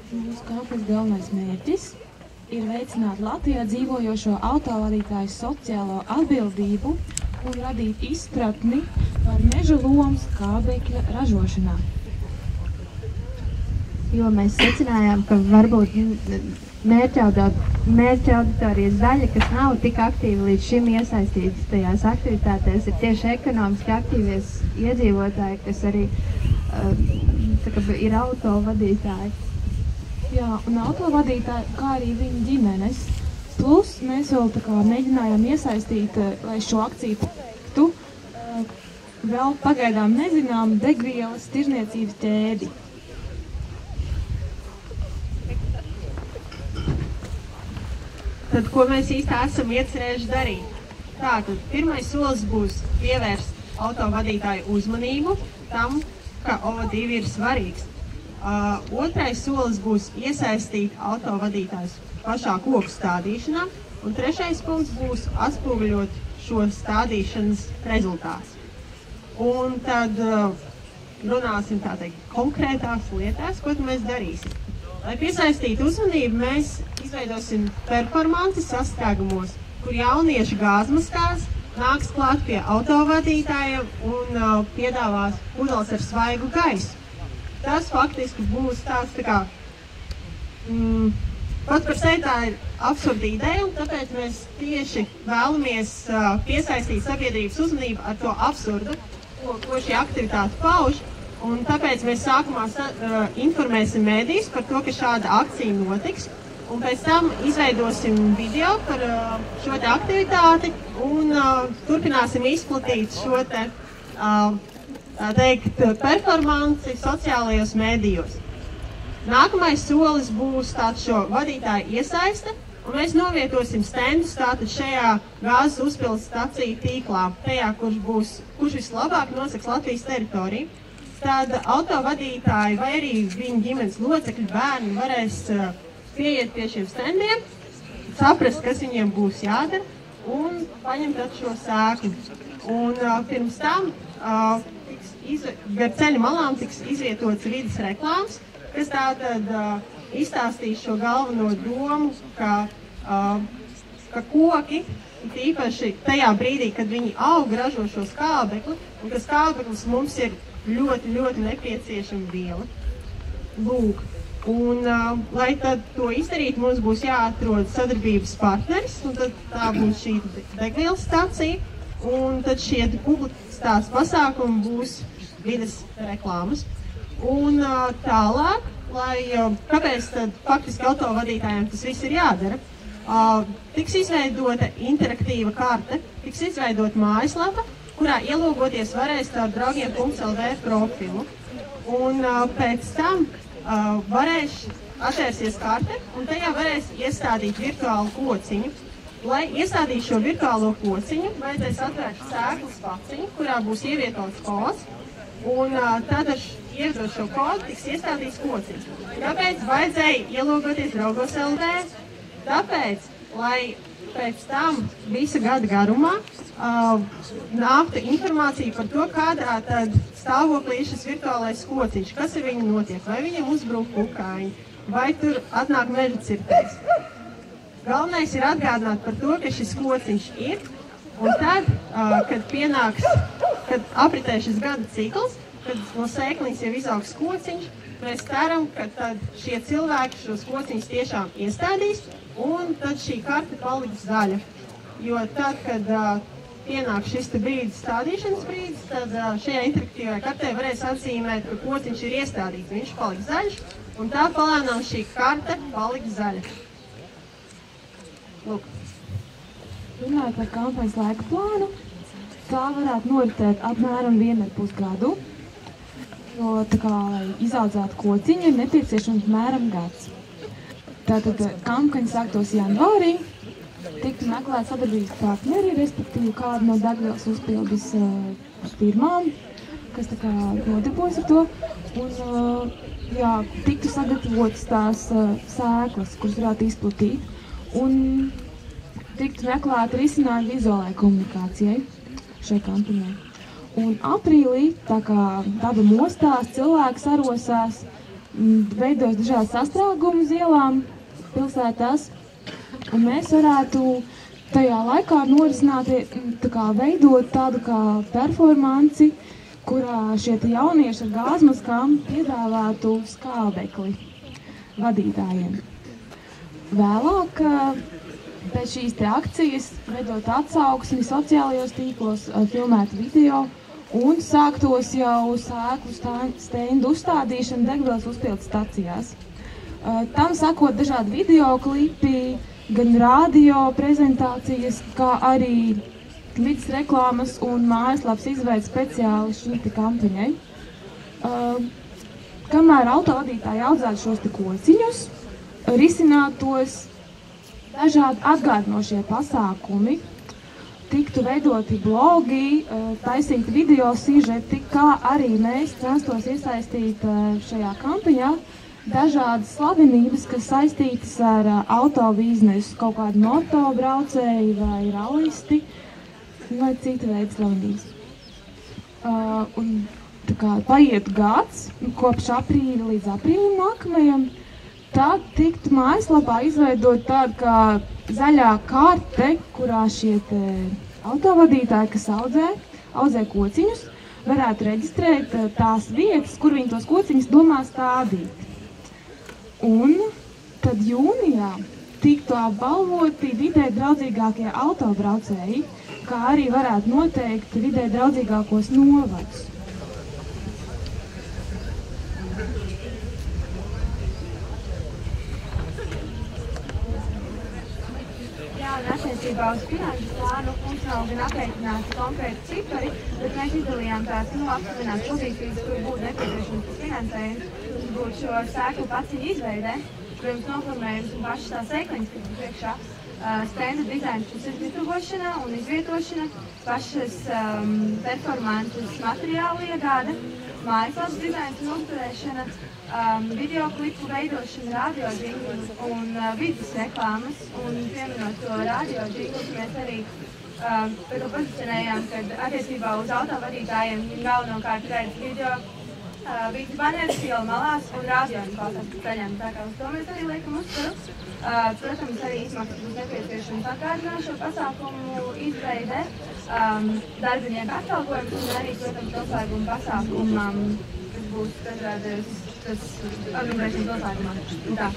Mūsu kampaņas galvenais mērķis ir veicināt Latvijā dzīvojošo autovadītāju sociālo atbildību un radīt izpratni par meža lomu skābekļa ražošanā. Jo mēs secinājām, ka varbūt mērķa auditorijas daļa, kas nav tik aktīvi līdz šim iesaistītas tajās aktivitātēs, ir tieši ekonomiski aktīvies iedzīvotāji, kas arī ir autovadītāji. Jā, un autovadītāji, kā arī viņa ģimenes. Plus mēs vēl mēģinājām iesaistīt, lai šo akciju paveiktu, vēl pagaidām nezinām degvielas tirdzniecības ķēdi. Tad, ko mēs īsti esam iecerējuši darīt? Tātad, pirmais solis būs pievērst autovadītāju uzmanību tam, ka O2 ir svarīgs. Otrais solis būs iesaistīt autovadītājus pašā koku stādīšanā, un trešais punkts būs atspoguļot šo stādīšanas rezultātus. Un tad runāsim konkrētās lietās, ko mēs darīsim. Lai piesaistītu uzmanību, mēs izveidosim performanci sastrēgumos, kur jaunieši gāzmaskās nāks klāt pie autovadītājiem un piedāvās pudeles ar svaigu gaisu. Tas faktiski būs tāds pat par sevi tā ir absurda ideja, un tāpēc mēs tieši vēlamies piesaistīt sabiedrības uzmanību ar to absurdu, ko šī aktivitāte pauž. Un tāpēc mēs sākumā informēsim mēdījus par to, ka šāda akcija notiks, un pēc tam izveidosim video par šo te aktivitāti un turpināsim izplatīt šo te performanci sociālajos mēdījos. Nākamais solis būs šo vadītāju iesaiste, un mēs novietosim stendus tātad šajā gāzes uzpildes staciju tīklā, tajā, kurš vislabāk nosaks Latvijas teritoriju. Tad autovadītāji vai arī viņa ģimenes locekļi, bērni varēs pieiet pie šiem stendiem, saprast, kas viņiem būs jādara, un paņemt šo sēklu. Un pirms tam gar ceļa malām tiks izvietots vides reklāmas, kas tātad izstāstīs šo galveno domu, ka koki, tīpaši tajā brīdī, kad viņi aug, ražo šo skābekli, un ka skābeklis mums ir ļoti, ļoti nepieciešama viela. Lūk, un lai tad to izdarīt, mums būs jāatrod sadarbības partneris, un tad tā būs šī degvielas stacija, un tad šie publicitātes pasākumi būs vides reklāmas. Un tālāk, kāpēc tad faktiski autovadītājiem tas viss ir jādara, tiks izveidota interaktīva karte, tiks izveidota mājaslapa, kurā ielogoties varēs ar draugiem.lv profilu. Un pēc tam varēs atvērsies karte, un tajā varēs iestādīt virtuālu kociņu. Lai iestādītu šo virtuālo kociņu, vajadzēs atvērt sēklas paciņu, kurā būs ievietots kods, un tad ar ievedot šo kodu tiks iestādīts kociņš. Kāpēc vajadzēja ielogoties draugos.lv? Tāpēc, lai pēc tam visa gada garumā nāktu informācija par to, kādā tad stāvoklī ir šis virtuālais kociņš, kas ar viņu notiek, vai viņam uzbruk kukaiņi, vai tur atnāk meža cirtējs. Galvenais ir atgādināt par to, ka šis kociņš ir, un tad, kad apritē šis gada cikls, kad no sēkliņas jau izaugs kociņš, mēs ceram, ka tad šie cilvēki šos kociņus tiešām iestādīs, un tad šī karte paliks zaļa. Jo tad, kad pienāk šis brīdis, stādīšanas brīdis, tad šajā interaktīvajā kartē varēs atzīmēt, ka kociņš ir iestādīts, viņš paliks zaļš, un tā palēnām šī karte paliks zaļa. Lūk. Runājot par kampaņas laika plānu, tā varētu noritēt apmēram 1,5 gadu, jo lai izaudzētu kociņu, ir nepieciešams apmēram gads. Tātad kampaņa sāktos janvārī, tiktu meklēt sadarbības partneri, respektīvi kādu no degvielas uzpildes firmām, kas nodarbojas ar to, un tiktu sagatavotas tās sēklas, kuras varētu izplatīt. Un tiktu meklēta risinājuma vizuālajai komunikācijai šai kampaņai. Un aprīlī, tā kā daba mostās, cilvēki sarosās, veidos dažādas sastrēgumus ielām pilsētās, un mēs varētu tajā laikā norisināt, veidot tādu kā performanci, kurā šie jaunieši ar gāzmaskām piedāvātu skābekli vadītājiem. Vēlāk, pēc šīs akcijas, veidot atsauksmi sociālajos tīklos, filmēt video un sāktos jau sēklu stendu uzstādīšana degvielas uzpildes stacijās. Tam sakot dažādi videoklipi, gan radio prezentācijas, kā arī līdz reklāmas un mājaslaps izveid speciāli šī kampaņai. Kamēr autovadītāji audzētu šos kociņus, risinātos dažādi atgādinošie pasākumi, tiktu veidoti blogi, taisīti video sižeti, kā arī mēs censtos iesaistīt šajā kampaņā dažādas slavenības, kas saistītas ar autobiznesu, kaut kādu motobraucēju vai rallisti vai citu veidu slavenības. Paiet gads, kopš aprīļa līdz aprīlim nākamajam, tad tiktu mājaslapā izveidot tādu kā zaļā karte, kurā šie autovadītāji, kas audzē kociņus, varētu reģistrēt tās vietas, kur viņi tos kociņus domā stādīt. Un tad jūnijā tiktu apbalvoti vidē draudzīgākie autobraucēji, kā arī varētu noteikt vidē draudzīgākos novadus. Un attiecībā uz finanšu plānu mums nav gan aprēķināti konkrēti cipari, bet mēs izdalījām tās aptuvinātas pozīcijas, kur būtu nepieciešams finansējums. Tas būtu šo sēklu paciņu izveidē, protams, noformējums un pašas tās sekliņas, kas ir priekšā, stenda dizains un izvietošana un izvietošana, pašas performances materiālu iegāde, mājaslapas dizains un uzturēšana, videoklipu veidošana, radio džinglu un vidas reklāmas. Un pieminot to radio džinglu, mēs arī pozicionējām, kad attiecībā uz autovadītājiem galvenokārt redz video vidas baneris, iela malās un radio klausās ceļiem. Tā kā uz to mēs arī liekam uzsvaru. Protams, arī izmaksas būs nepieciešams atgādināt šo pasākumu izveidē, darbinieku atalgojums un arī, protams, noslēguma pasākumam, kas būs dažādas organizēšanas noslēgumā. Tā.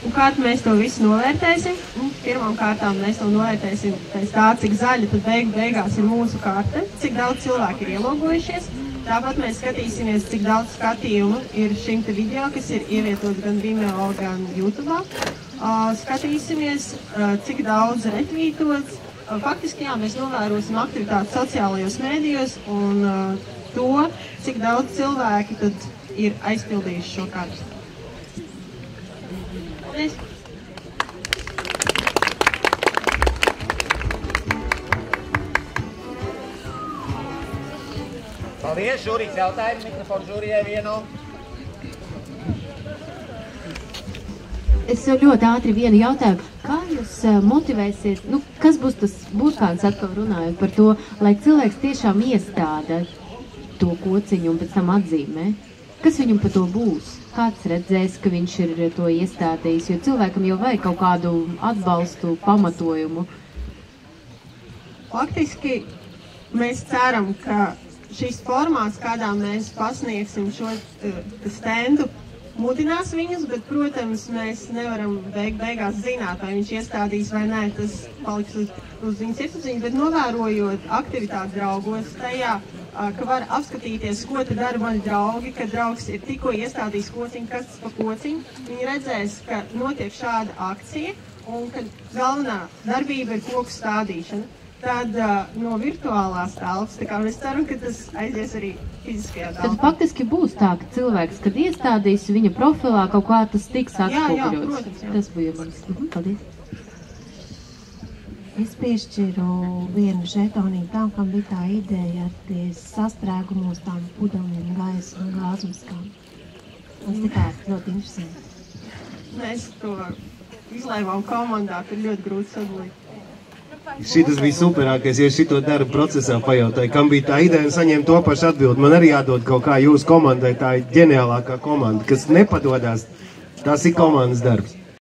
Un kā mēs to visu novērtēsim? Pirmām kārtām mēs to novērtēsim pēc tā, cik zaļa tad beigās ir mūsu karte, cik daudz cilvēku ir ielogojušies. Tāpat mēs skatīsimies, cik daudz skatījumu ir šim te video, kas ir ievietots gan Vimeo, gan YouTube. Skatīsimies, cik daudz retvītots. Faktiski, jā, mēs novērosim aktivitāti sociālajos mēdījos un to, cik daudz cilvēki tad ir aizpildījuši šo kartu. Paldies! Paldies, žūrijas jautājumi, mikrofonu žūrijai vienu. Es ļoti ātri vienu jautājumu. Kā jūs motivēsiet, kas būs tas burkāns atkal runājot par to, lai cilvēks tiešām iestāda to kociņu un pēc tam atzīmē? Kas viņam par to būs? Kāds redzēs, ka viņš ir to iestādījis? Jo cilvēkam jau vajag kaut kādu atbalstu, pamatojumu. Faktiski mēs ceram, ka šis formāts, kādā mēs pasniegsim šo stendu, mudinās viņus, bet, protams, mēs nevaram beigās zināt, vai viņš iestādīs vai nē, tas paliks uz viņas sirdsapziņas, bet novērojot aktivitāti draugos tajā, ka var apskatīties, ko te dara mani draugi, kad draugs ir tikko iestādījis kociņu, kas tas pa kociņu. Viņi redzēs, ka notiek šāda akcija un ka galvenā darbība ir koku stādīšana. Tad no virtuālās telpas, tā kā mēs ceram, ka tas aizies arī fiziskajā telpā. Tad faktiski būs tā, ka cilvēks, kad iestādīs viņa profilā, kaut kā tas tiks atspoguļots. Jā, protams, jā. Tas bija mans. Paldies. Es piešķiru vienu žetonību tam, kam bija tā ideja ar tie sastrēgumos tām pudeliem, gaisa un gāzmaskām. Tas tikās ļoti interesanti. Mēs to izlēmām komandā, tur ļoti grūti sadalīt. Šitas bija superākais, ja šito darbu procesā pajautāju, kam bija tā ideja un saņēma to pašu atbildi. Man arī jādod kaut kā jūsu komandai, tā ir ģeniālākā komanda, kas nepadodās. Tas ir komandas darbs.